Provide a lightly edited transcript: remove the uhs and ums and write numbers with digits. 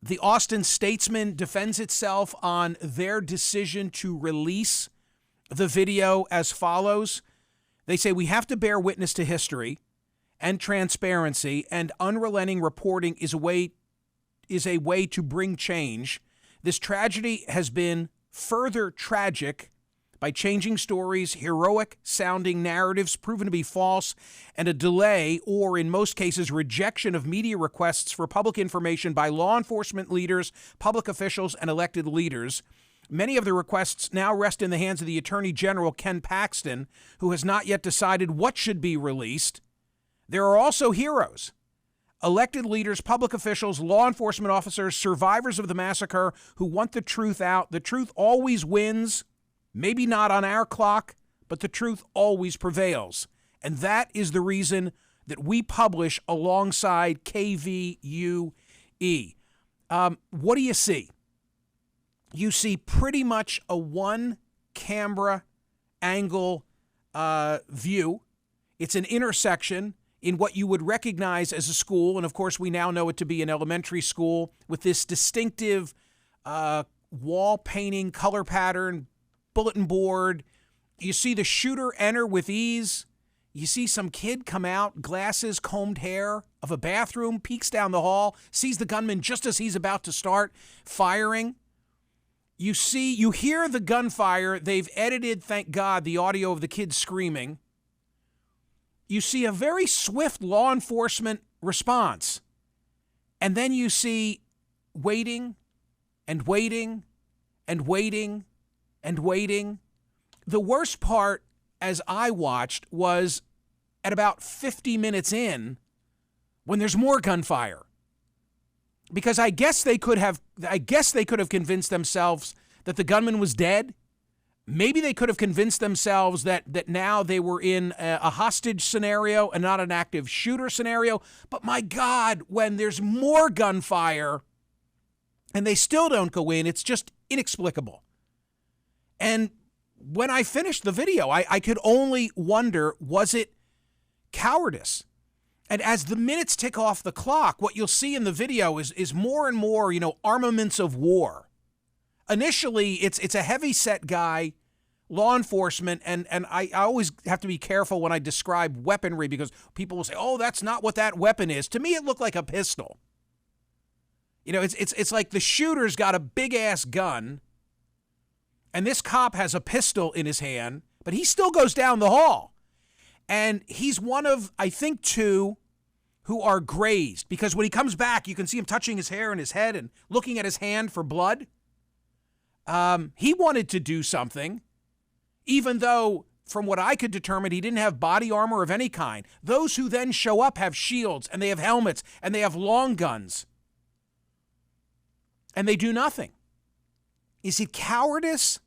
The Austin Statesman defends itself on their decision to release the video as follows. They say, we have to bear witness to history and transparency, and unrelenting reporting is a way to bring change. This tragedy has been further tragic by changing stories, heroic-sounding narratives proven to be false, and a delay, or in most cases, rejection of media requests for public information by law enforcement leaders, public officials, and elected leaders. Many of the requests now rest in the hands of the Attorney General, Ken Paxton, who has not yet decided what should be released. There are also heroes. Elected leaders, public officials, law enforcement officers, survivors of the massacre who want the truth out. The truth always wins. Maybe not on our clock, but the truth always prevails. And that is the reason that we publish alongside KVUE. What do you see? You see pretty much a one-camera angle view. It's an intersection in what you would recognize as a school, and of course we now know it to be an elementary school, with this distinctive wall painting, color pattern, bulletin board. You see the shooter enter with ease. You see some kid come out, glasses, combed hair, of a bathroom, peeks down the hall, sees the gunman just as he's about to start firing. You hear the gunfire. They've edited, thank God, the audio of the kid screaming. You see a very swift law enforcement response. And then you see waiting and waiting and waiting and waiting. The worst part, as I watched, was at about 50 minutes in, when there's more gunfire. Because I guess they could have convinced themselves that the gunman was dead. Maybe they could have convinced themselves that now they were in a hostage scenario and not an active shooter scenario. But my God, when there's more gunfire and they still don't go in, it's just inexplicable. And when I finished the video, I could only wonder, was it cowardice? And as the minutes tick off the clock, what you'll see in the video is more and more, armaments of war. Initially, it's a heavy-set guy, law enforcement, and I always have to be careful when I describe weaponry because people will say, oh, that's not what that weapon is. To me, it looked like a pistol. It's like the shooter's got a big-ass gun, and this cop has a pistol in his hand, but he still goes down the hall. And he's one of, I think, two who are grazed, because when he comes back, you can see him touching his hair and his head and looking at his hand for blood. He wanted to do something, even though, from what I could determine, he didn't have body armor of any kind. Those who then show up have shields, and they have helmets, and they have long guns. And they do nothing. Is it cowardice?